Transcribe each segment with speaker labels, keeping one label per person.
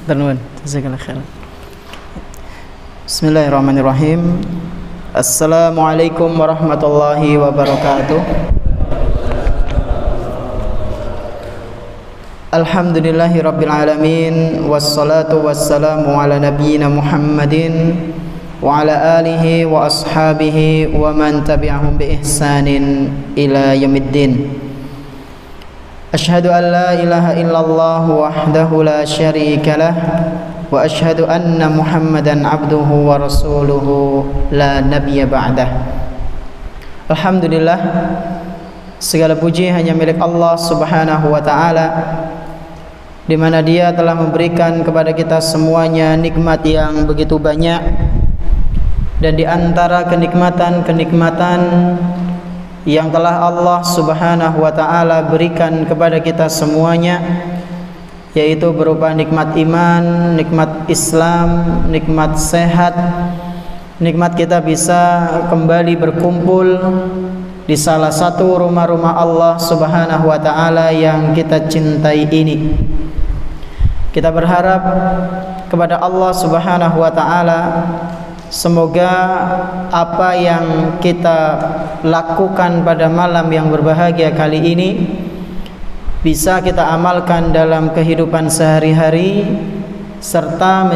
Speaker 1: Ternuan, jazakallahu khairan. Bismillahirrahmanirrahim. Assalamualaikum warahmatullahi wabarakatuh. Alhamdulillahi rabbil alamin, wassalatu wassalamu ala nabiyyina Muhammadin wa ala alihi wa ashabihi wa man tabi'ahum bi ihsanin ila yaumiddin. Asyhadu an la ilaha illallah wahdahu la syarika lah wa asyhadu anna Muhammadan abduhu wa rasuluhu la nabiyya ba'dah. Alhamdulillah, segala puji hanya milik Allah Subhanahu wa taala, di mana Dia telah memberikan kepada kita semuanya nikmat yang begitu banyak, dan di antara kenikmatan-kenikmatan yang telah Allah Subhanahu wa taala berikan kepada kita semuanya, yaitu berupa nikmat iman, nikmat Islam, nikmat sehat, nikmat kita bisa kembali berkumpul di salah satu rumah-rumah Allah Subhanahu wa taala yang kita cintai ini. Kita berharap kepada Allah Subhanahu wa taala, semoga apa yang kita lakukan pada malam yang berbahagia kali ini bisa kita amalkan dalam kehidupan sehari-hari, serta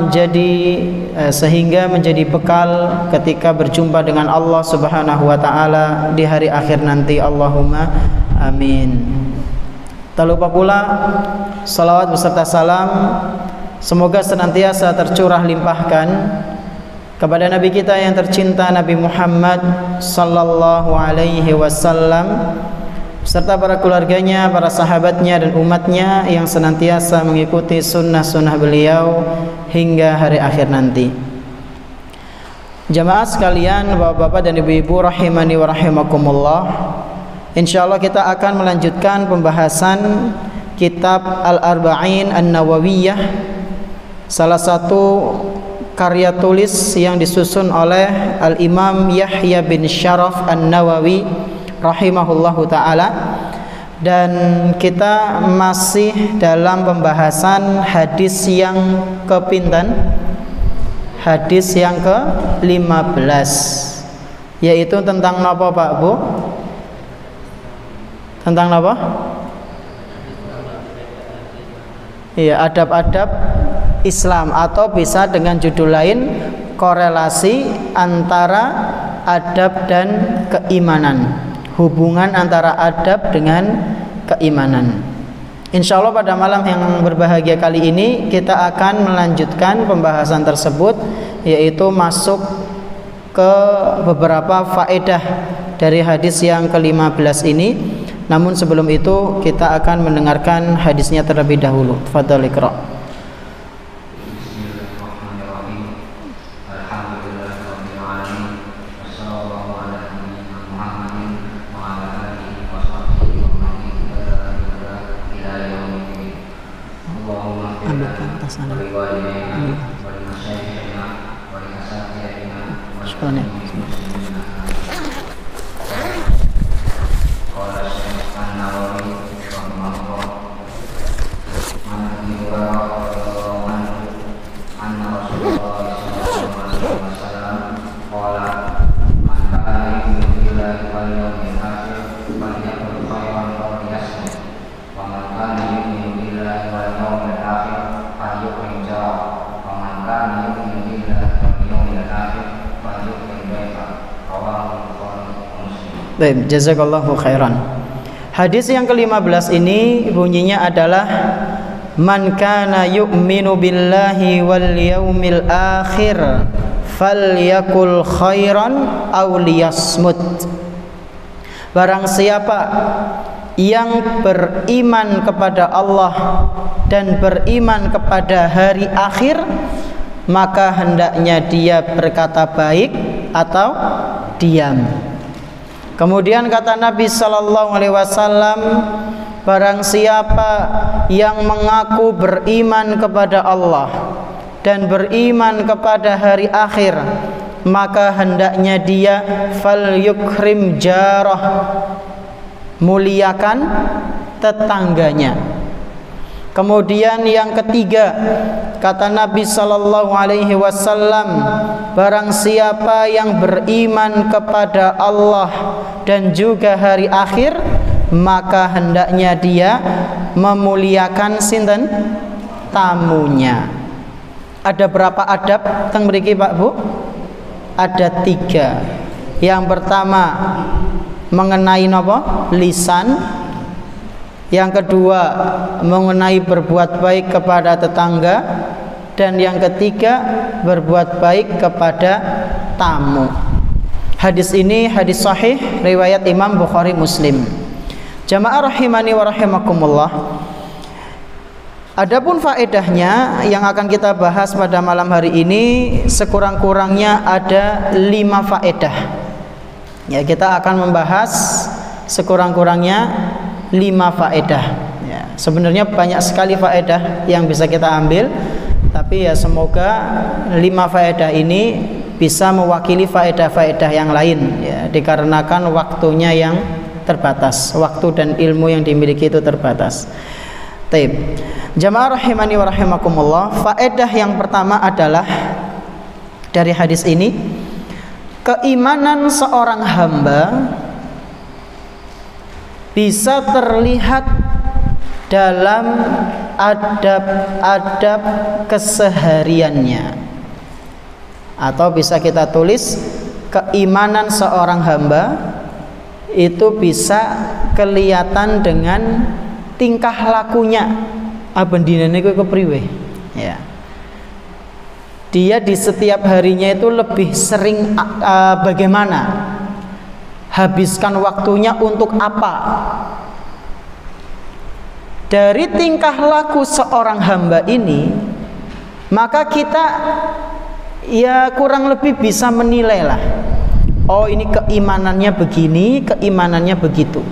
Speaker 1: sehingga menjadi bekal ketika berjumpa dengan Allah Subhanahu wa taala di hari akhir nanti. Allahumma amin. Tak lupa pula salawat beserta salam semoga senantiasa tercurah limpahkan kepada Nabi kita yang tercinta, Nabi Muhammad sallallahu alaihi wasallam, serta para keluarganya, para sahabatnya dan umatnya yang senantiasa mengikuti sunnah-sunnah beliau hingga hari akhir nanti. Jamaah sekalian, bapak-bapak dan ibu-ibu rahimani wa rahimakumullah, insyaallah kita akan melanjutkan pembahasan kitab Al-Arba'in An-Nawawiyah, salah satu karya tulis yang disusun oleh Al-Imam Yahya bin Syaraf An-Nawawi rahimahullahu ta'ala, dan kita masih dalam pembahasan hadis yang kepinten, hadis yang ke-15, yaitu tentang apa Pak Bu? Tentang apa? Iya, adab-adab Islam, atau bisa dengan judul lain, korelasi antara adab dan keimanan, hubungan antara adab dengan keimanan. Insya Allah pada malam yang berbahagia kali ini kita akan melanjutkan pembahasan tersebut, yaitu masuk ke beberapa faedah dari hadis yang ke-15 ini. Namun sebelum itu kita akan mendengarkan hadisnya terlebih dahulu. Tafadhal Iqra. Baik, jazakallahu khairan. Hadis yang ke-15 ini bunyinya adalah man kana yu'minu billahi wal yaumil akhir falyakul khairan aw liyasmut. Barang siapa yang beriman kepada Allah dan beriman kepada hari akhir, maka hendaknya dia berkata baik atau diam. Kemudian kata Nabi sallallahu alaihi wasallam, barang siapa yang mengaku beriman kepada Allah dan beriman kepada hari akhir, maka hendaknya dia fal yukrim jarah, muliakan tetangganya. Kemudian yang ketiga, kata Nabi sallallahu alaihi wasallam, barang siapa yang beriman kepada Allah dan juga hari akhir, maka hendaknya dia memuliakan sinten? Tamunya. Ada berapa adab teng mriki Pak Bu? Ada 3. Yang pertama mengenai napa? Lisan. Yang kedua mengenai berbuat baik kepada tetangga, dan yang ketiga berbuat baik kepada tamu. Hadis ini hadis sahih riwayat Imam Bukhari Muslim. Jamaah rahimani wa rahimakumullah. Adapun faedahnya yang akan kita bahas pada malam hari ini sekurang-kurangnya ada 5 faedah. Ya, kita akan membahas sekurang-kurangnya 5 faedah. Ya, sebenarnya banyak sekali faedah yang bisa kita ambil, tapi ya semoga 5 faedah ini bisa mewakili faedah-faedah yang lain, ya, dikarenakan waktunya yang terbatas, waktu dan ilmu yang dimiliki itu terbatas. Taib. Jamaah rahimani wa rahimakumullah, faedah yang pertama adalah dari hadis ini, keimanan seorang hamba bisa terlihat dalam adab-adab kesehariannya, atau bisa kita tulis keimanan seorang hamba itu bisa kelihatan dengan tingkah lakunya. Abendinane kuwi kepriwe, ya. Dia di setiap harinya itu lebih sering bagaimana, habiskan waktunya untuk apa. Dari tingkah laku seorang hamba ini, maka kita ya kurang lebih bisa menilai lah, oh ini keimanannya begini, keimanannya begitu.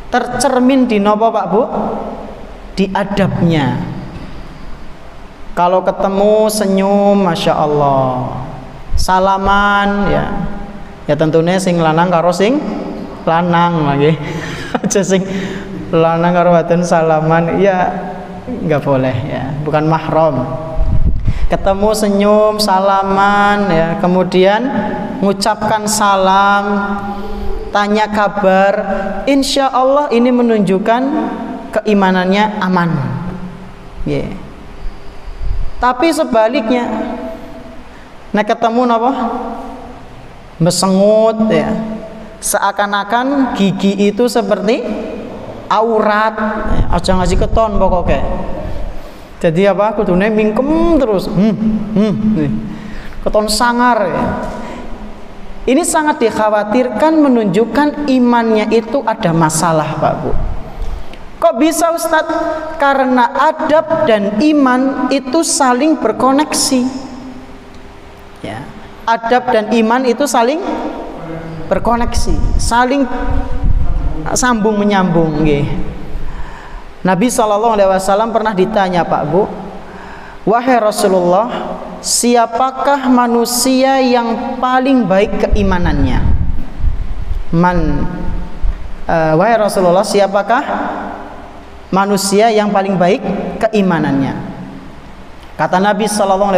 Speaker 1: Tercermin di nopo Pak Bu? Di adabnya. Kalau ketemu senyum, masya Allah, salaman, ya tentunya sing lanang karo sing lanang lagi. Aja sing lanang karo wadon salaman, ya nggak boleh, ya, bukan mahram. Ketemu senyum, salaman, ya, kemudian mengucapkan salam, tanya kabar, insya Allah ini menunjukkan keimanannya aman, yeah. Tapi sebaliknya, nah ketemu apa? Mesengut, ya, seakan-akan gigi itu seperti aurat, aja ngasih keton pokoknya. Jadi apa? Kudune mingkem terus, keton sangar, ya. Ini sangat dikhawatirkan, menunjukkan imannya itu ada masalah Pak Bu. Kok bisa Ustadz? Karena adab dan iman itu saling berkoneksi, ya. Adab dan iman itu saling berkoneksi, saling sambung menyambung, nggih. Nabi SAW pernah ditanya Pak Bu, wahai Rasulullah, siapakah manusia yang paling baik keimanannya? Wahai Rasulullah, siapakah manusia yang paling baik keimanannya? Kata Nabi SAW,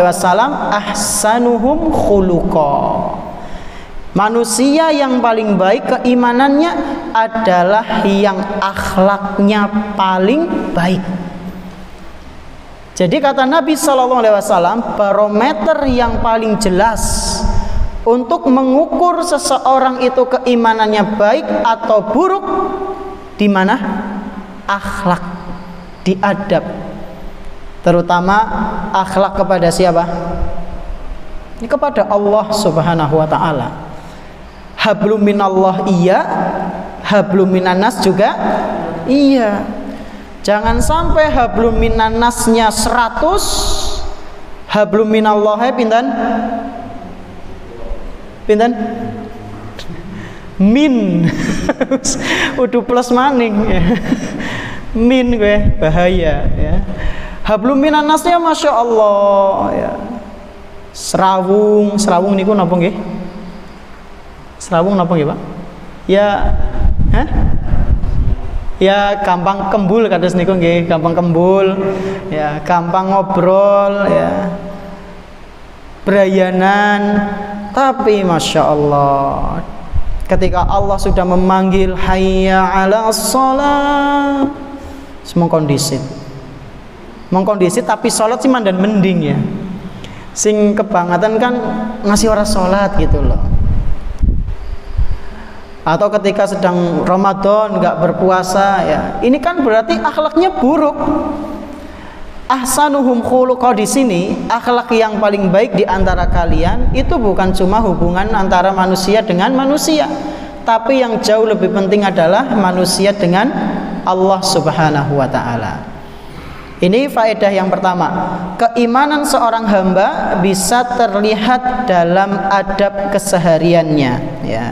Speaker 1: ahsanuhum khuluqa. Manusia yang paling baik keimanannya adalah yang akhlaknya paling baik. Jadi kata Nabi SAW, barometer yang paling jelas untuk mengukur seseorang itu keimanannya baik atau buruk di mana? Akhlak, di adab. Terutama akhlak kepada siapa? Ini kepada Allah Subhanahu wa taala. Hablum minallah iya, hablum minannas juga iya. Jangan sampai hablum minannasnya 100, hablum minallahnya pinten? Pinten? Min. Udah plus maning, ya. Min gue bahaya, ya. Hablum minannasnya masya Allah, ya. Serawung niku napa nggih? Serawung napa nggih Pak? Ya, Ya gampang kembul kados niku nggih, gampang kembul, ya gampang ngobrol, ya berayanan. Tapi Masya Allah, ketika Allah sudah memanggil hayya 'alas shalah, mengkondisi tapi sholat sih mandan mending ya. Sing kebangetan kan ngasih orang sholat gitu loh. Atau ketika sedang Ramadan nggak berpuasa ya, ini kan berarti akhlaknya buruk. Ahsanuhum khuluqa di sini, akhlak yang paling baik di antara kalian itu bukan cuma hubungan antara manusia dengan manusia, tapi yang jauh lebih penting adalah manusia dengan Allah Subhanahu wa taala. Ini faedah yang pertama. Keimanan seorang hamba bisa terlihat dalam adab kesehariannya ya.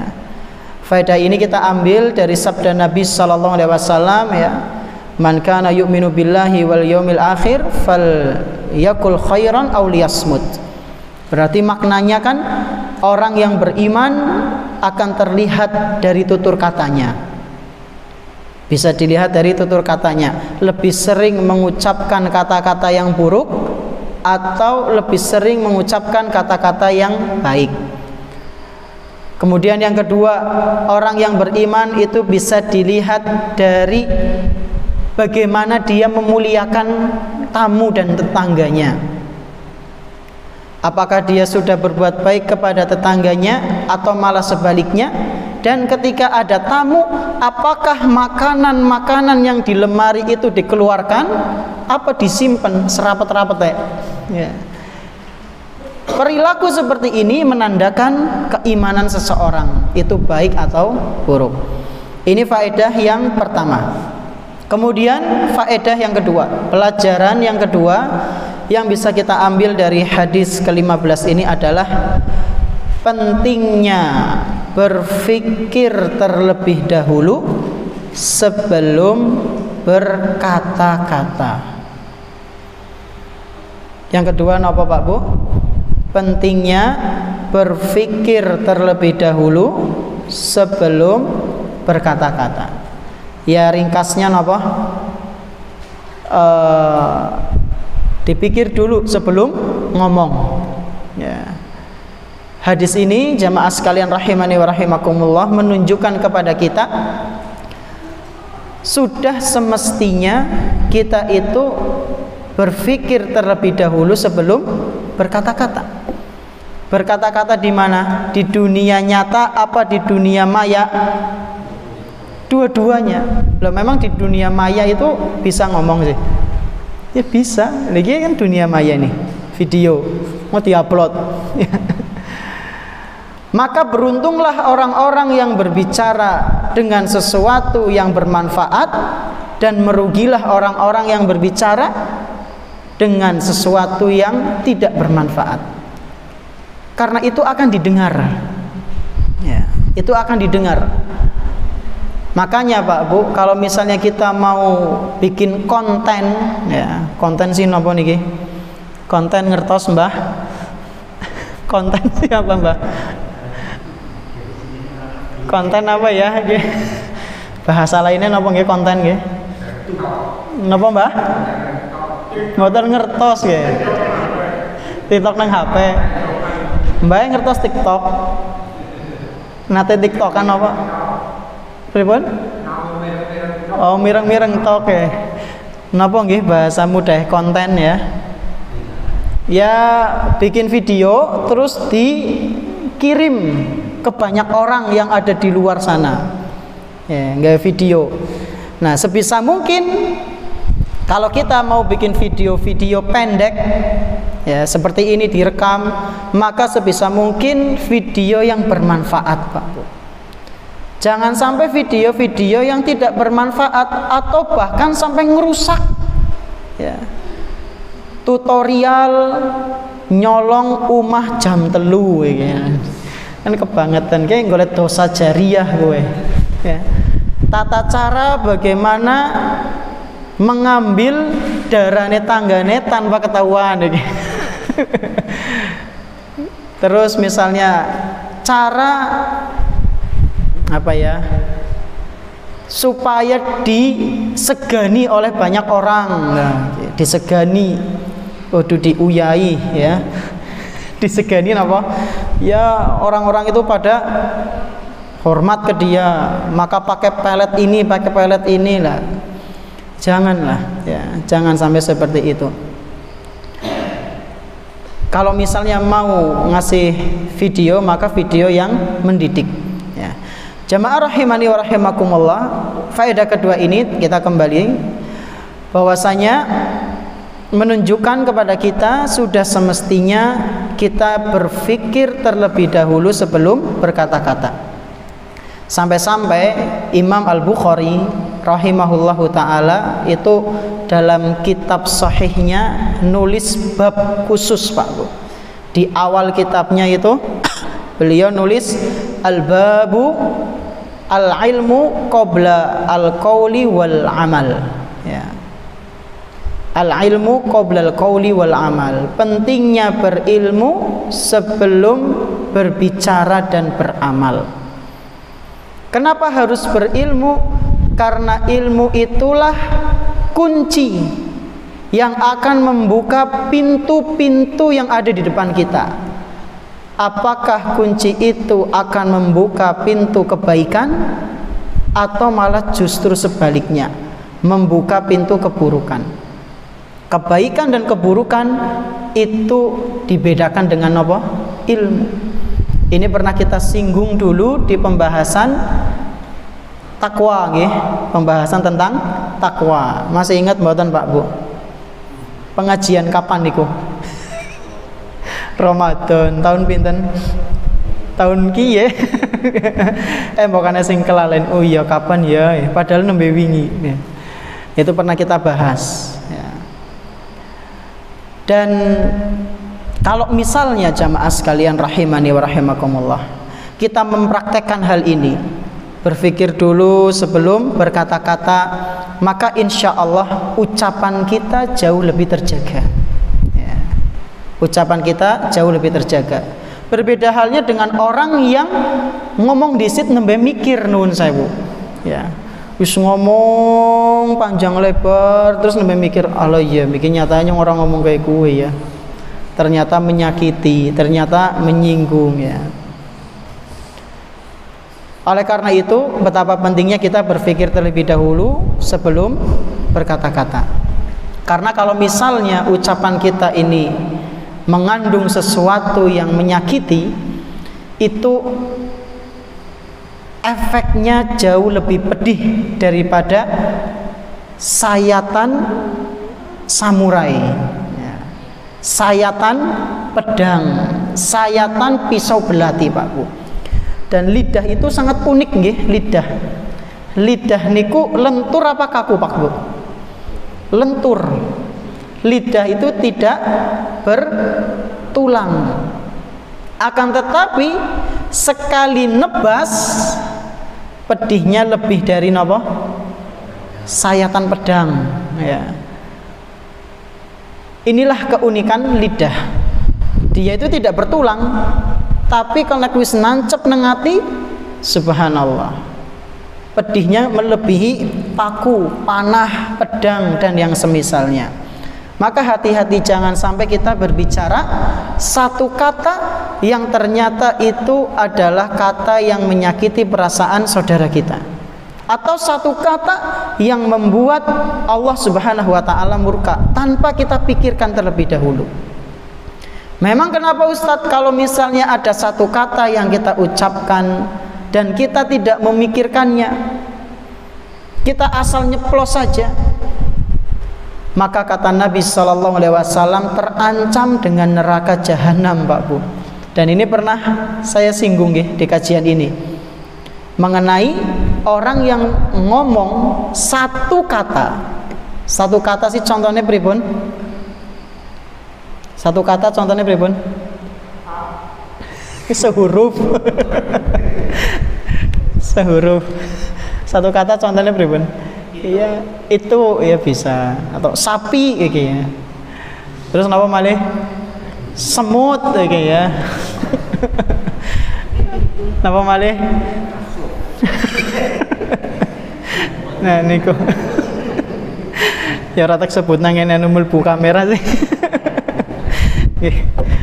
Speaker 1: Faedah ini kita ambil dari sabda Nabi sallallahu alaihi wasallam ya. Man kana yu'minu billahi wal yaumil akhir falyakul khairan aw liyasmut. Berarti maknanya kan orang yang beriman akan terlihat dari tutur katanya. Bisa dilihat dari tutur katanya, lebih sering mengucapkan kata-kata yang buruk atau lebih sering mengucapkan kata-kata yang baik. Kemudian yang kedua, orang yang beriman itu bisa dilihat dari bagaimana dia memuliakan tamu dan tetangganya. Apakah dia sudah berbuat baik kepada tetangganya atau malah sebaliknya? Dan ketika ada tamu, apakah makanan-makanan yang di lemari itu dikeluarkan apa disimpan serapet-rapet ya. Perilaku seperti ini menandakan keimanan seseorang itu baik atau buruk. Ini faedah yang pertama. Kemudian faedah yang kedua, pelajaran yang kedua yang bisa kita ambil dari hadis ke-15 ini adalah pentingnya berpikir terlebih dahulu sebelum berkata-kata. Yang kedua apa Pak Bu? Pentingnya berpikir terlebih dahulu sebelum berkata-kata. Ya ringkasnya apa? Dipikir dulu sebelum ngomong ya. Hadis ini jamaah sekalian rahimani wa rahimakumullah menunjukkan kepada kita sudah semestinya kita itu berpikir terlebih dahulu sebelum berkata-kata. Berkata-kata di mana? Di dunia nyata apa di dunia maya? Dua-duanya. Loh, memang di dunia maya itu bisa ngomong sih. Ya bisa. Lagi kan dunia maya nih, video mau diupload. Maka beruntunglah orang-orang yang berbicara dengan sesuatu yang bermanfaat dan merugilah orang-orang yang berbicara dengan sesuatu yang tidak bermanfaat. Karena itu akan didengar ya, itu akan didengar. Makanya Pak Bu, kalau misalnya kita mau bikin konten ya, konten sih napa niki? Konten ngertos Mbah? Konten siapa Mbah? Konten apa ya? Bahasa lainnya napa nggih konten nggih? Napa Mbah? Mboten ngertos nggih. TikTok nang HP. Mbah ngertos TikTok. Nate TikTokan apa? Pripun? Oh, mireng-mireng tok ya. Napa nggih bahasa mudah konten ya? Ya bikin video terus dikirim ke banyak orang yang ada di luar sana. Ya, nggak video. Nah, sebisa mungkin kalau kita mau bikin video-video pendek ya seperti ini direkam, maka sebisa mungkin video yang bermanfaat Pak Bu. Jangan sampai video-video yang tidak bermanfaat atau bahkan sampai ngerusak ya. Tutorial nyolong umah jam 3 ya. Kan kebangetan kayak golek dosa jariah gue ya. Tata cara bagaimana mengambil darahnya tanggane tanpa ketahuan ya. Terus misalnya cara apa ya, supaya disegani oleh banyak orang. Nah, disegani, kudu diuyai ya. Disegani apa? Ya orang-orang itu pada hormat ke dia, maka pakai pelet ini lah. Janganlah ya, jangan sampai seperti itu. Kalau misalnya mau ngasih video, maka video yang mendidik ya. Jamaah rahimani wa rahimakumullah, faedah kedua ini kita kembali bahwasanya menunjukkan kepada kita sudah semestinya kita berpikir terlebih dahulu sebelum berkata-kata. Sampai-sampai Imam Al-Bukhari rahimahullahu ta'ala itu dalam kitab sahihnya nulis bab khusus Pak Bu. Di awal kitabnya itu beliau nulis al-babu al-ilmu qabla al-qawli wal-amal ya. Al-ilmu qabla al-qawli wal-amal, pentingnya berilmu sebelum berbicara dan beramal. Kenapa harus berilmu? Karena ilmu itulah kunci yang akan membuka pintu-pintu yang ada di depan kita. Apakah kunci itu akan membuka pintu kebaikan atau malah justru sebaliknya, membuka pintu keburukan? Kebaikan dan keburukan itu dibedakan dengan apa? Ilmu. Ini pernah kita singgung dulu di pembahasan takwa, pembahasan tentang takwa. Masih ingat mboten Pak Bu? Pengajian kapan niku? Ramadan tahun pinten? Tahun ki ya. Bukannya sing kelalen. Oh iya kapan ya? Padahal nembe wingi. Itu pernah kita bahas. Ya. Dan kalau misalnya jamaah sekalian rahimani wa rahimakumullah, kita mempraktekkan hal ini, berpikir dulu sebelum berkata-kata, maka insya Allah ucapan kita jauh lebih terjaga ya. Ucapan kita jauh lebih terjaga. Berbeda halnya dengan orang yang ngomong disit nembe mikir nuwun sewu ya. Wis ngomong panjang lebar terus nembe mikir, Allah ya mikir nyatanya orang ngomong kayak gue ya, ternyata menyakiti, ternyata menyinggung ya. Oleh karena itu betapa pentingnya kita berpikir terlebih dahulu sebelum berkata-kata. Karena kalau misalnya ucapan kita ini mengandung sesuatu yang menyakiti, itu efeknya jauh lebih pedih daripada sayatan samurai, sayatan pedang, sayatan pisau belati Pak Bu. Dan lidah itu sangat unik nggih, lidah niku lentur apa kaku Pak Bu? Lentur. Lidah itu tidak bertulang, akan tetapi sekali nebas pedihnya lebih dari napa? Sayatan pedang ya. Inilah keunikan lidah. Dia itu tidak bertulang, tapi kalau wis nancep nang ati, subhanallah, pedihnya melebihi paku, panah, pedang dan yang semisalnya. Maka hati-hati jangan sampai kita berbicara satu kata yang ternyata itu adalah kata yang menyakiti perasaan saudara kita, atau satu kata yang membuat Allah Subhanahu wa ta'ala murka tanpa kita pikirkan terlebih dahulu. Memang kenapa Ustadz kalau misalnya ada satu kata yang kita ucapkan dan kita tidak memikirkannya, kita asal nyeplos saja, maka kata Nabi SAW terancam dengan neraka jahanam Pak Bu. Dan ini pernah saya singgung di kajian ini mengenai orang yang ngomong satu kata sih, contohnya pripun? Satu kata contohnya pripun? Sehuruf. Sehuruf. Satu kata contohnya pripun? Iya, itu ya bisa. Atau sapi kayak ya. Terus kenapa malih? Semut kayak ya. Kenapa malih? Nah niku. Ya ora tak sebut nang ngene mlebu kamera sih.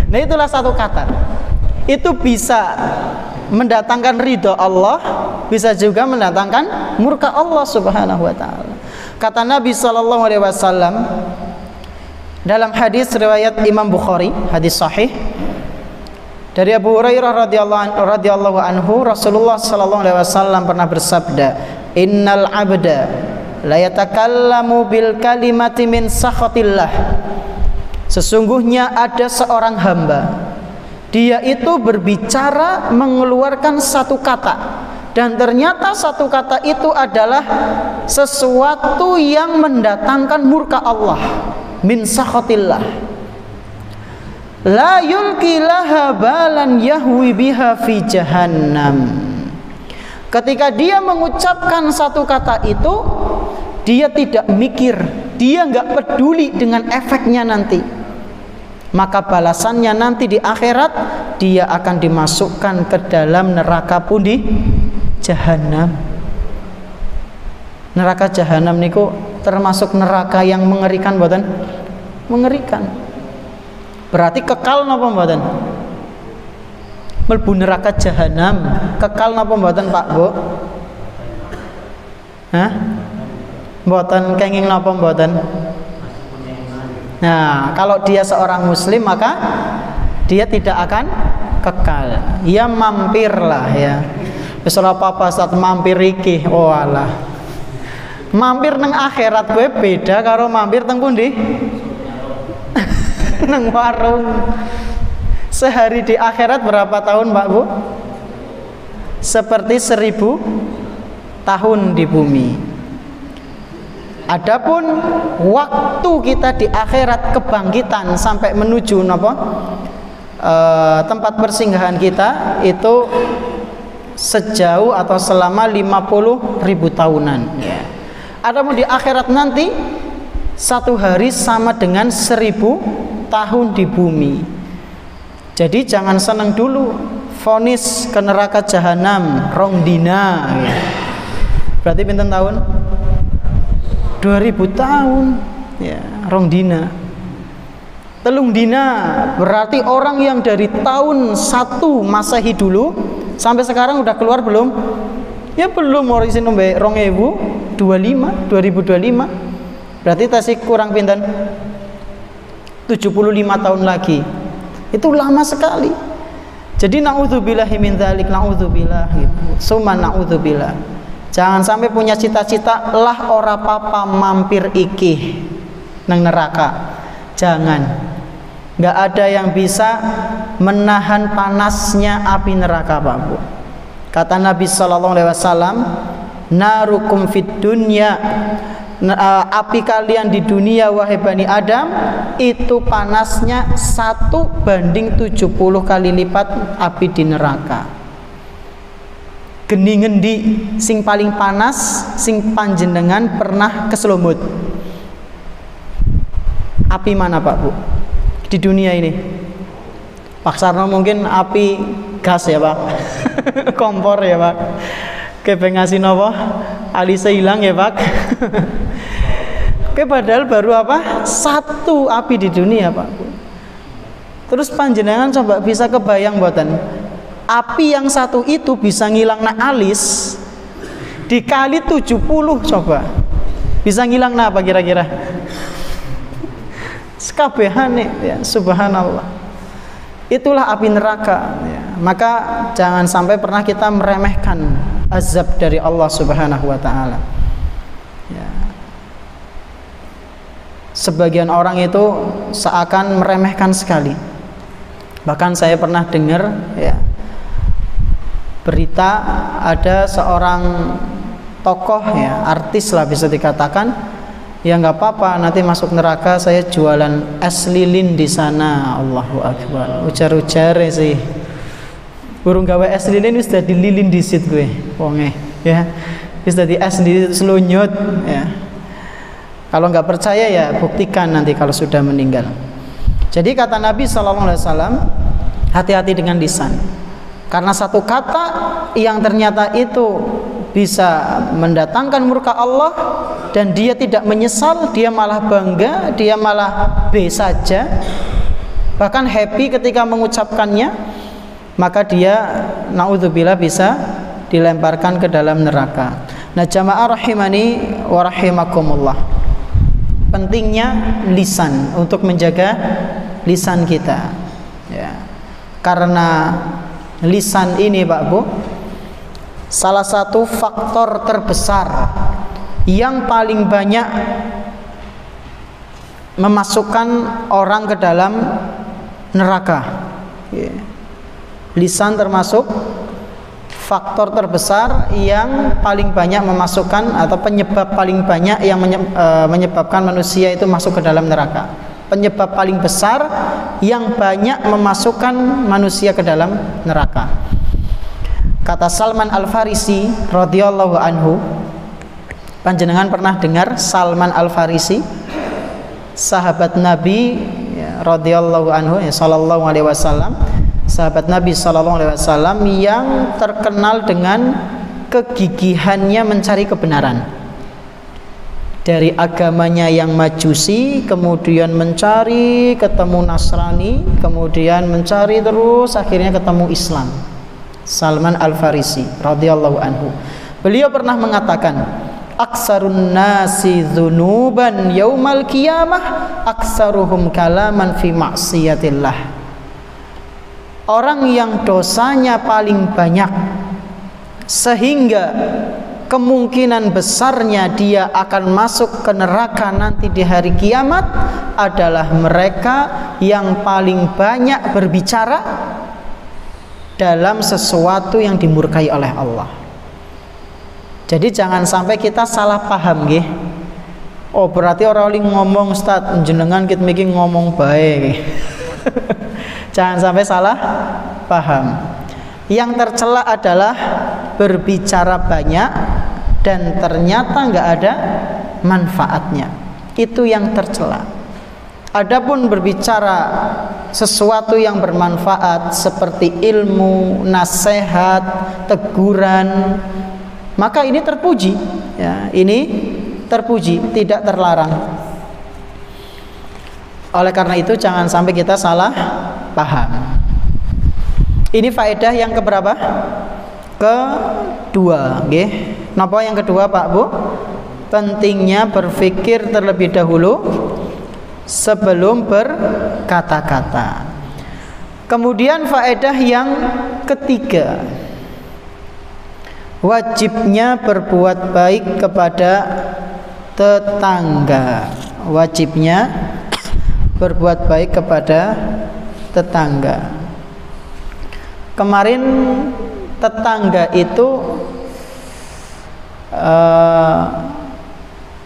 Speaker 1: Nah itulah satu kata. Itu bisa mendatangkan ridho Allah, bisa juga mendatangkan murka Allah Subhanahu wa taala. Kata Nabi sallallahu alaihi wasallam dalam hadis riwayat Imam Bukhari, hadis sahih dari Abu Hurairah radhiyallahu anhu, Rasulullah sallallahu alaihi wasallam pernah bersabda, "Innal 'abda la yatakallamu bil kalimati min sakhatillah." Sesungguhnya ada seorang hamba, dia itu berbicara mengeluarkan satu kata, dan ternyata satu kata itu adalah sesuatu yang mendatangkan murka Allah, min sakhatillah. La yulqi laha balan yahwi biha fi jahannam. Ketika dia mengucapkan satu kata itu, dia tidak mikir, dia nggak peduli dengan efeknya nanti. Maka balasannya nanti di akhirat, dia akan dimasukkan ke dalam neraka pundi Jahanam. Neraka Jahanam niku termasuk neraka yang mengerikan mboten? Mengerikan. Berarti kekal napa mboten? Mlebu neraka Jahanam kekal napa mboten Pak Bu? Hah? Mboten kenging napa mboten? Nah, kalau dia seorang muslim maka dia tidak akan kekal. Ya mampir lah ya. Wis ora apa-apa saat mampir iki. Oh alah. Mampir nang akhirat gue beda karo mampir teng pundi? Nang warung. Sehari di akhirat berapa tahun Pak Bu? Seperti 1000 tahun di bumi. Adapun waktu kita di akhirat kebangkitan sampai menuju napa? Tempat persinggahan kita itu sejauh atau selama 50.000 tahunan ya. Adapun di akhirat nanti satu hari sama dengan 1000 tahun di bumi. Jadi jangan senang dulu vonis ke neraka Jahanam rong dina ya. Berarti pinten tahun? 2000 tahun ya, rong dina. Telung dina berarti orang yang dari tahun 1 Masehi dulu sampai sekarang udah keluar belum? Ya belum, orang sini nombe 2025 berarti tasik kurang pinten 75 tahun lagi. Itu lama sekali. Jadi naudzubillahi min dzalik, naudzubillah gitu. Summa naudzubillah. Jangan sampai punya cita-cita lah ora papa mampir iki nang neraka. Jangan. Nggak ada yang bisa menahan panasnya api neraka Pak Bu. Kata Nabi sallallahu alaihi wasallam, narukum fid dunya, api kalian di dunia wahai Bani Adam itu panasnya 1/70 kali lipat api di neraka. Geni ngendi sing paling panas sing panjenengan pernah keselumut? Api mana Pak Bu? Di dunia ini. Pak Sarno mungkin api gas ya Pak. Kompor ya Pak. Kepengasin apa? Alisa hilang ya Pak. Oke, padahal baru apa? 1 api di dunia Pak. Terus panjenengan coba bisa kebayang mboten? Api yang 1 itu bisa ngilang na alis dikali 70 coba. Bisa ngilang na apa kira-kira? Sekabehane ya, subhanallah. Itulah api neraka ya. Maka jangan sampai pernah kita meremehkan azab dari Allah Subhanahu wa taala. Ya. Sebagian orang itu seakan meremehkan sekali. Bahkan saya pernah dengar ya, berita ada seorang tokoh ya, artis lah bisa dikatakan, ya nggak apa-apa nanti masuk neraka saya jualan es lilin di sana. Allahu akbar. Ujar-ujar sih. Burung gawe es lilin wis dadi lilin disit gue. Wonge ya. Wis dadi es di selunyut ya. Kalau nggak percaya ya buktikan nanti kalau sudah meninggal. Jadi kata Nabi sallallahu alaihi wasallam, hati-hati dengan lisan. Karena satu kata yang ternyata itu bisa mendatangkan murka Allah, dan dia tidak menyesal, dia malah bangga, dia malah B saja, bahkan happy ketika mengucapkannya, maka dia naudzubillah bisa dilemparkan ke dalam neraka. Nah, jamaah rahimani wa rahimakumullah, pentingnya lisan, untuk menjaga lisan kita ya. Karena lisan ini Pak Bu, salah satu faktor terbesar yang paling banyak memasukkan orang ke dalam neraka ya. Lisan termasuk faktor terbesar yang paling banyak memasukkan, atau penyebab paling banyak yang menyebabkan manusia itu masuk ke dalam neraka. Penyebab paling besar yang banyak memasukkan manusia ke dalam neraka. Kata Salman Al-Farisi radhiyallahu anhu, panjenengan pernah dengar Salman Al-Farisi, sahabat Nabi ya, radhiyallahu anhu ya, sallallahu alaihi wasallam, sahabat Nabi sallallahu alaihi wasallam yang terkenal dengan kegigihannya mencari kebenaran. Dari agamanya yang Majusi, kemudian mencari, ketemu Nasrani, kemudian mencari terus, akhirnya ketemu Islam. Salman Al-Farisi radhiyallahu anhu, beliau pernah mengatakan, aksarun nasi dzunuban yaumal qiyamah aksaruhum kalaman fi maksiatillah. Orang yang dosanya paling banyak sehingga kemungkinan besarnya dia akan masuk ke neraka nanti di hari kiamat adalah mereka yang paling banyak berbicara dalam sesuatu yang dimurkai oleh Allah. Jadi jangan sampai kita salah paham nggih. Oh, berarti orang lain ngomong Ustaz jenengan kita mikir ngomong baik. Jangan sampai salah paham. Yang tercela adalah berbicara banyak dan ternyata nggak ada manfaatnya. Itu yang tercela. Adapun berbicara sesuatu yang bermanfaat seperti ilmu, nasihat, teguran, maka ini terpuji ya, ini terpuji, tidak terlarang. Oleh karena itu jangan sampai kita salah paham. Ini faedah yang keberapa? Kedua, nggih. Napa yang kedua, Pak Bu? Pentingnya berpikir terlebih dahulu sebelum berkata-kata. Kemudian faedah yang ketiga, wajibnya berbuat baik kepada tetangga. Wajibnya berbuat baik kepada tetangga. Kemarin tetangga itu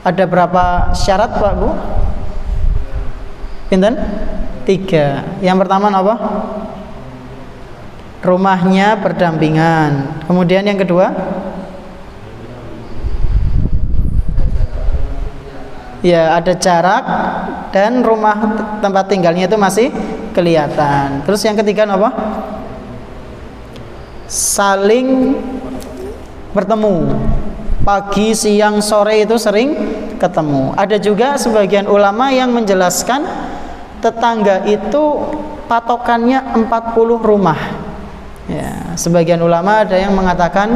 Speaker 1: ada berapa syarat Pak Bu? Pinten? 3. Yang pertama apa? Rumahnya berdampingan. Kemudian yang kedua? Ya, ada jarak dan rumah tempat tinggalnya itu masih kelihatan. Terus yang ketiga apa? Saling bertemu. Pagi, siang, sore itu sering ketemu. Ada juga sebagian ulama yang menjelaskan tetangga itu patokannya 40 rumah. Ya, sebagian ulama ada yang mengatakan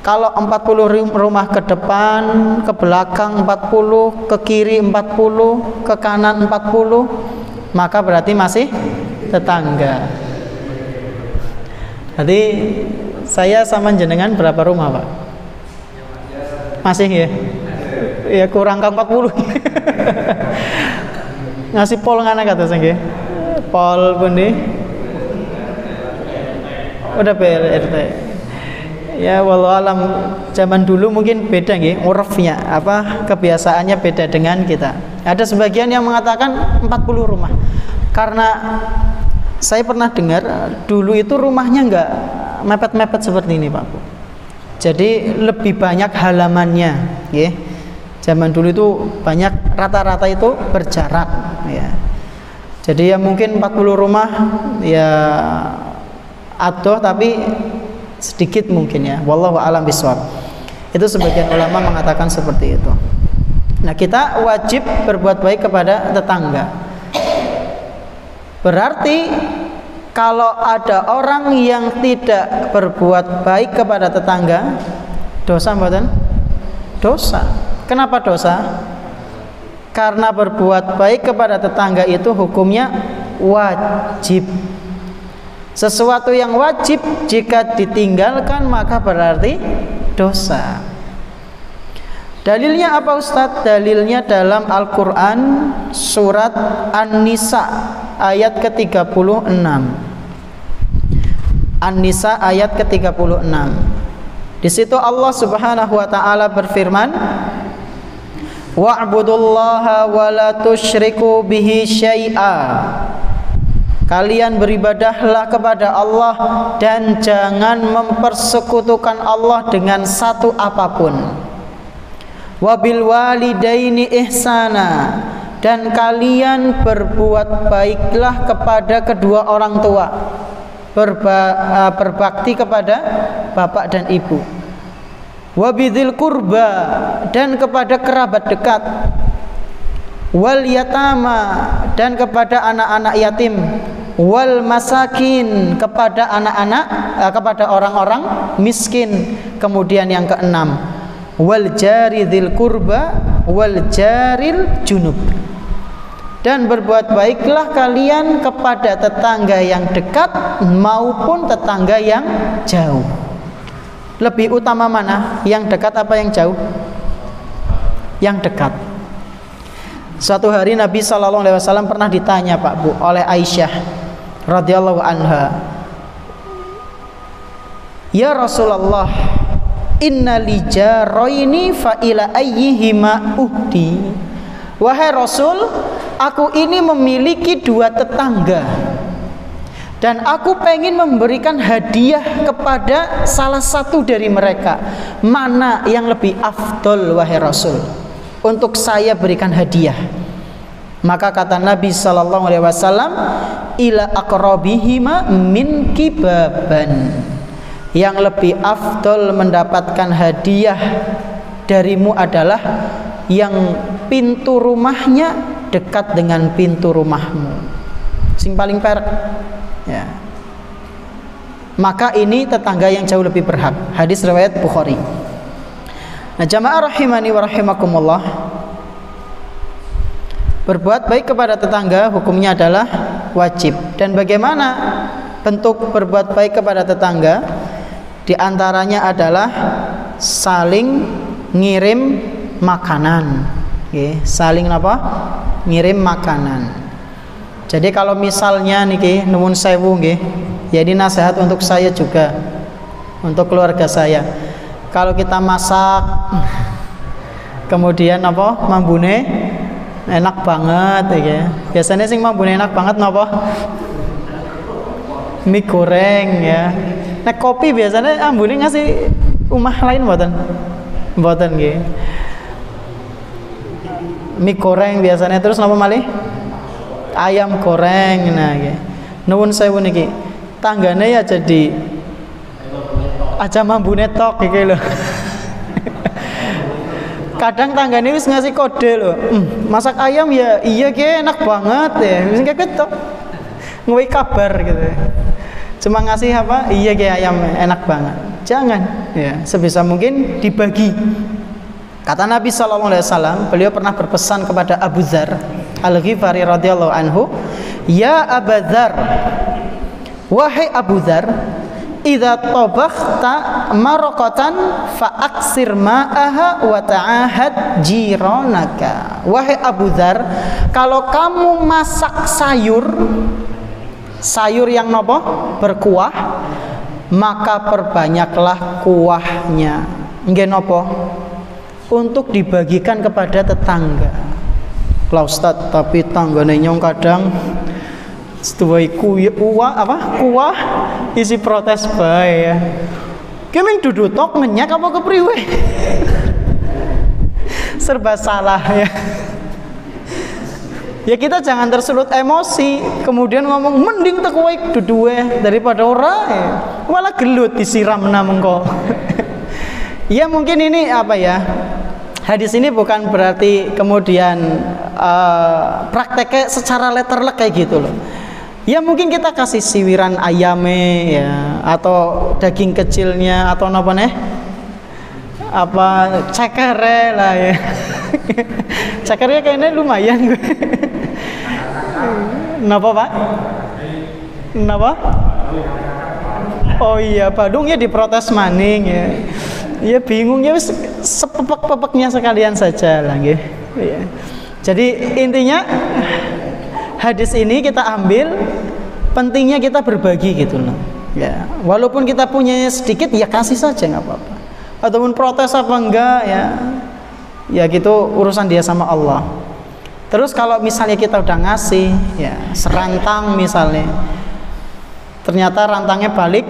Speaker 1: kalau 40 rumah ke depan, ke belakang 40, ke kiri 40, ke kanan 40, maka berarti masih tetangga. Jadi saya sama jenengan berapa rumah Pak? Masih ya? Ya kurang ke 40. Ngasih pol ngana kata saya. Pol pun nih. Udah PRT. Ya wallahu alam, zaman dulu mungkin beda nggih, urfnya apa kebiasaannya beda dengan kita. Ada sebagian yang mengatakan 40 rumah. Karena saya pernah dengar dulu itu rumahnya enggak mepet-mepet seperti ini Pak Bu. Jadi lebih banyak halamannya, nggih. Zaman dulu itu banyak, rata-rata itu berjarak ya. Jadi ya mungkin 40 rumah ya adoh tapi sedikit mungkin ya, wallahu a'lam bishawab. Itu sebagian ulama mengatakan seperti itu. Nah, kita wajib berbuat baik kepada tetangga. Berarti kalau ada orang yang tidak berbuat baik kepada tetangga, dosa mboten? Dosa. Kenapa dosa? Karena berbuat baik kepada tetangga itu hukumnya wajib. Sesuatu yang wajib jika ditinggalkan maka berarti dosa. Dalilnya apa Ustadz? Dalilnya dalam Al-Quran surat An-Nisa ayat ke-36. An-Nisa ayat ke-36. Di situ Allah Subhanahu wa taala berfirman, wa'budullaha wa la tusyriku bihi syai'a. Kalian beribadahlah kepada Allah dan jangan mempersekutukan Allah dengan satu apapun. Wabil walidaini ihsana, dan kalian berbuat baiklah kepada kedua orang tua, berbakti kepada bapak dan ibu. Wabidil kurba, dan kepada kerabat dekat. Wal yatama, dan kepada anak-anak yatim. Wal masakin, kepada kepada orang-orang miskin. Kemudian yang keenam, wal jaridil kurba wal jaril junub, dan berbuat baiklah kalian kepada tetangga yang dekat maupun tetangga yang jauh. Lebih utama mana? Yang dekat apa yang jauh? Yang dekat. Suatu hari Nabi SAW pernah ditanya Pak Bu oleh Aisyah radhiyallahu anha, ya Rasulullah, inna li jaraini fa ila ayyihima uhdi. Wahai Rasul, aku ini memiliki dua tetangga dan aku pengen memberikan hadiah kepada salah satu dari mereka. Mana yang lebih afdol wahai Rasul untuk saya berikan hadiah? Maka kata Nabi sallallahu alaihi wasallam, ila aqrabihima min kibaban. Yang lebih afdol mendapatkan hadiah darimu adalah yang pintu rumahnya dekat dengan pintu rumahmu, sing paling perek ya. Maka ini tetangga yang jauh lebih berhak. Hadis riwayat Bukhari. Nah, jamaah rahimani wa rahimakumullah, berbuat baik kepada tetangga hukumnya adalah wajib. Dan bagaimana bentuk berbuat baik kepada tetangga? Di antaranya adalah saling ngirim makanan. Oke, saling apa? Ngirim makanan. Jadi kalau misalnya niki nuwun sewu nggih, jadi nasihat untuk saya juga, untuk keluarga saya. Kalau kita masak kemudian apa? Mambune enak banget ya. Biasanya sing mambune enak banget napa? Mie goreng ya. Nah, kopi biasanya ambune ngasih umah lain mboten? Mboten nggih. Mie goreng biasanya, terus napa malih? Ayam goreng. Nah nggih. Nuwun sewu niki. Tanggane ya jadi aja mambune tok iki lho. Kadang tanggane wis ngasih kode lho. Masak ayam ya iya ki enak banget ya. Wis ketok. Ngewe kabar gitu. Cuma ngasih apa? Iya kayak ayam enak banget. Jangan ya, sebisa mungkin dibagi. Kata Nabi SAW, beliau pernah berpesan kepada Abu Dzar Al-Ghifari radhiyallahu anhu, ya Abu Dzar, wahai Abu Dzar, idza tabakhta maraqatan fa aksir ma'aha wa ta'ahad jiranaka. Wahai Abu Dzar, kalau kamu masak sayur yang nopo berkuah, maka perbanyaklah kuahnya. Nggih nopo? Untuk dibagikan kepada tetangga. Lah Ustaz, tapi tanggane nyong kadang setuai kuah isi protes bae ya. Kemeng dudu tok ngenyak apa kepriwe? Serba salah ya. Ya kita jangan tersulut emosi kemudian ngomong mending tak wae duduwe daripada ora ya. Malah gelut disiram mengko. Ya mungkin ini apa ya? Hadis ini bukan berarti kemudian prakteknya secara letterlek kayak gitu loh. Ya mungkin kita kasih siwiran ayame ya, atau daging kecilnya, atau apa nih? Apa cekere lah ya. Cekernya kayaknya lumayan gue. Kenapa Pak? Kenapa? Oh iya, badungnya diprotes maning ya. Ya bingung ya, sepepek-pepeknya sekalian saja lah nggih. Ya. Jadi intinya hadis ini kita ambil pentingnya kita berbagi gitu loh. Ya, walaupun kita punya sedikit ya kasih saja nggak apa-apa. Ataupun protes apa enggak ya. Ya gitu urusan dia sama Allah. Terus kalau misalnya kita udah ngasih ya serantang misalnya, ternyata rantangnya balik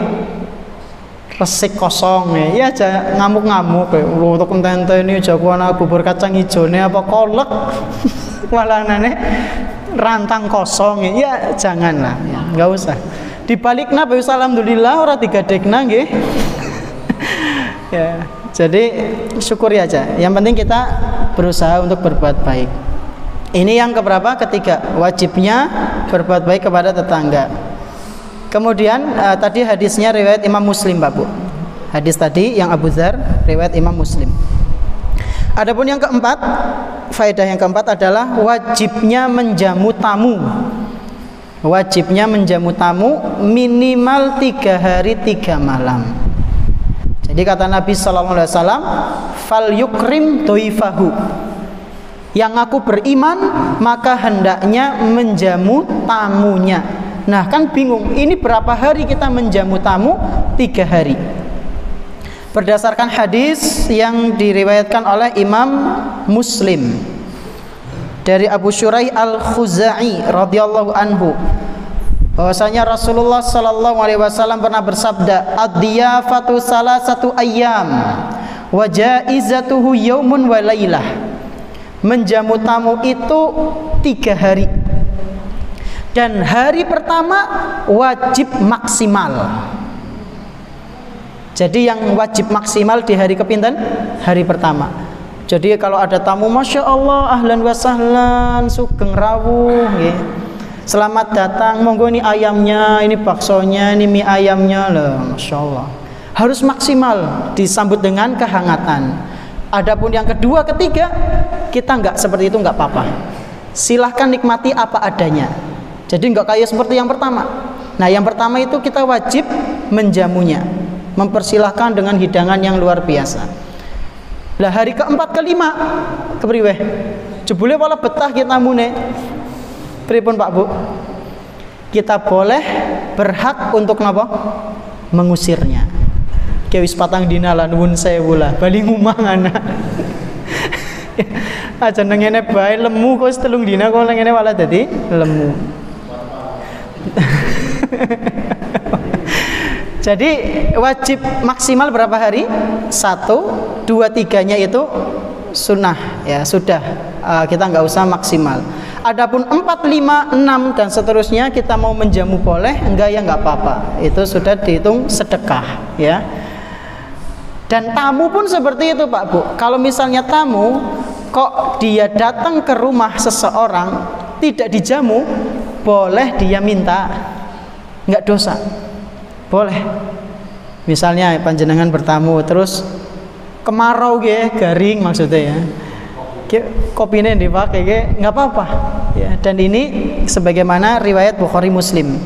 Speaker 1: resik kosong ya aja ngamuk-ngamuk ya untuk ente ini jagoan bubur kacang hijaunya apa kolek walanane rantang kosong ya janganlah ya, nggak usah dibalikna bae alhamdulillah ora digadekna nggih. Ya jadi syukuri aja, yang penting kita berusaha untuk berbuat baik. Ini yang keberapa? Ketiga, wajibnya berbuat baik kepada tetangga. Kemudian tadi hadisnya riwayat Imam Muslim, Pak Bu. Hadis tadi yang Abu Dzar riwayat Imam Muslim. Adapun yang keempat, faedah yang keempat adalah wajibnya menjamu tamu. Wajibnya menjamu tamu minimal 3 hari 3 malam. Jadi kata Nabi sallallahu alaihi wasallam, "Fal yukrim dhaifahu." Yang aku beriman maka hendaknya menjamu tamunya. Nah kan bingung, ini berapa hari kita menjamu tamu? 3 hari. Berdasarkan hadis yang diriwayatkan oleh Imam Muslim dari Abu Syuraih Al-Khuzai radhiyallahu anhu, bahwasanya Rasulullah sallallahu alaihi wasallam pernah bersabda, "Ad-diyafatu salasatu ayyam wa jaizatuhu yaumun wa lailah." Menjamu tamu itu 3 hari. Dan hari pertama wajib maksimal. Jadi yang wajib maksimal di hari kepinten? Hari pertama. Jadi kalau ada tamu, masya Allah, ahlan wa sahlan, sugeng rawuh, ya. Selamat datang, monggo ini ayamnya, ini baksonya, ini mie ayamnya, loh, masya Allah. Harus maksimal disambut dengan kehangatan. Adapun yang kedua, ketiga, kita nggak seperti itu nggak apa-apa. Silahkan nikmati apa adanya. Jadi nggak kayak seperti yang pertama. Nah yang pertama itu kita wajib menjamunya, mempersilahkan dengan hidangan yang luar biasa. Lah hari keempat kelima kepriwe? Jebule wala betah kita mune. Pripun Pak Bu? Kita boleh berhak untuk napa? Mengusirnya. Ki wis patang dina lan nuwun sewu lah, bali ngumah anak. Aja nang ngene bae lemu kok 3 dina kok ngene wala dadi lemu. Jadi wajib maksimal berapa hari? 1, 2, 3-nya itu sunnah ya, sudah kita nggak usah maksimal. Adapun 4, 5, 6 dan seterusnya kita mau menjamu boleh, enggak ya nggak apa-apa. Itu sudah dihitung sedekah ya. Dan tamu pun seperti itu Pak Bu. Kalau misalnya tamu kok dia datang ke rumah seseorang tidak dijamu, boleh dia minta, nggak dosa, boleh. Misalnya panjenengan bertamu terus kemarau garing maksudnya ya, kopinya dipakai nggak apa-apa ya. Dan ini sebagaimana riwayat Bukhari Muslim,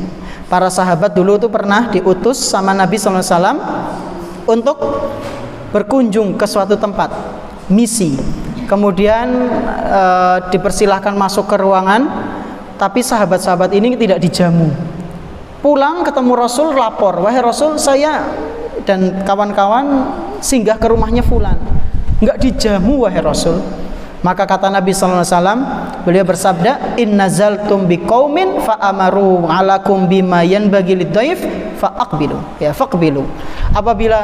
Speaker 1: para sahabat dulu tuh pernah diutus sama Nabi SAW untuk berkunjung ke suatu tempat misi, kemudian dipersilahkan masuk ke ruangan, tapi sahabat-sahabat ini tidak dijamu. Pulang ketemu Rasul, lapor, wahai Rasul, saya dan kawan-kawan singgah ke rumahnya fulan, nggak dijamu wahai Rasul. Maka kata Nabi SAW, beliau bersabda, in nazaltum biqaumin fa amaru alakum bima yanbaghi lidhaif fa aqbilu ya faqbilu. Apabila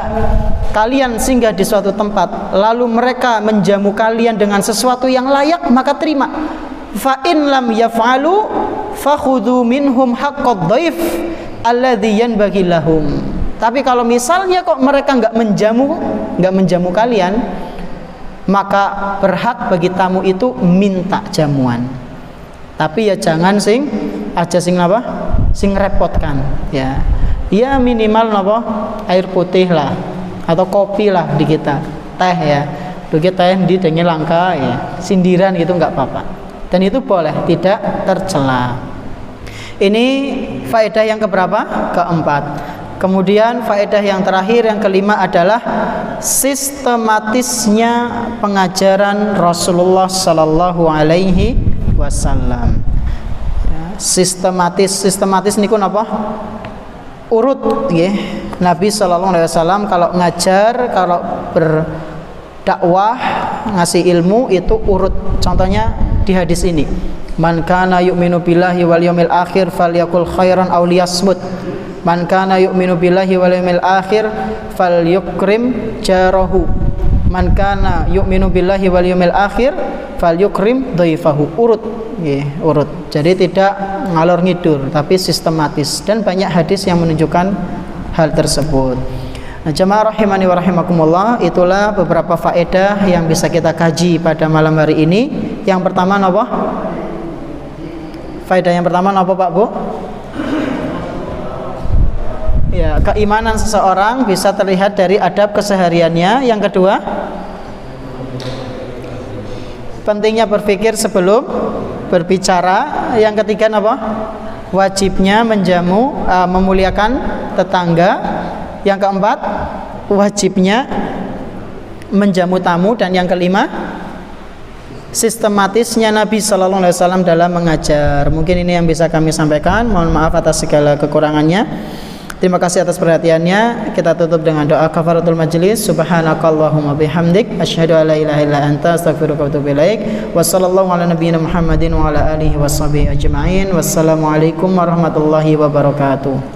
Speaker 1: kalian singgah di suatu tempat lalu mereka menjamu kalian dengan sesuatu yang layak, maka terima. Fa in lam yaf'alu fakhudhu minhum haqqad dhaif alladhi yanbaghi lahum. Tapi kalau misalnya kok mereka nggak menjamu kalian, maka berhak bagi tamu itu minta jamuan. Tapi ya jangan sing apa? Sing repotkan ya. Ya minimal apa? Air putih lah atau kopi lah di kita. Teh ya. Begitu teh di denge langka ya. Sindiran gitu nggak apa-apa. Dan itu boleh, tidak tercela. Ini faedah yang keberapa? Keempat. Kemudian faedah yang terakhir, yang kelima adalah sistematisnya pengajaran Rasulullah Sallallahu Alaihi Wasallam. Sistematis niku napa? Urut ya. Nabi Sallallahu Alaihi Wasallam kalau ngajar, kalau berdakwah, ngasih ilmu itu urut. Contohnya di hadis ini, man kana yu'minu billahi wal yawmil akhir falyakul khairan aw liyasmut. Man kana yu'minu billahi wal yawmil akhir falyukrim jarahu. Man kana yu'minu billahi wal yawmil akhir falyukrim dhaifahu. Urut nggih, urut. Jadi tidak ngalor ngidur tapi sistematis, dan banyak hadis yang menunjukkan hal tersebut. Nah, jemaah rahimani wa rahimakumullah, itulah beberapa faedah yang bisa kita kaji pada malam hari ini. Yang pertama apa? Faedah yang pertama apa Pak Bu? Ya, keimanan seseorang bisa terlihat dari adab kesehariannya. Yang kedua, pentingnya berpikir sebelum berbicara. Yang ketiga apa? Wajibnya menjamu, memuliakan tetangga. Yang keempat, wajibnya menjamu tamu. Dan yang kelima, sistematisnya Nabi Sallallahu Alaihi Wasallam dalam mengajar. Mungkin ini yang bisa kami sampaikan. Mohon maaf atas segala kekurangannya. Terima kasih atas perhatiannya. Kita tutup dengan doa kafaratul majlis. Subhanakallahumma bihamdik, asyhadu an la ilaha illa anta, astaghfiruka wa atubu ilaik. Wassallallahu ala nabiyyina Muhammadin wa ala alihi washabihi ajma'in. Wassalamualaikum warahmatullahi wabarakatuh.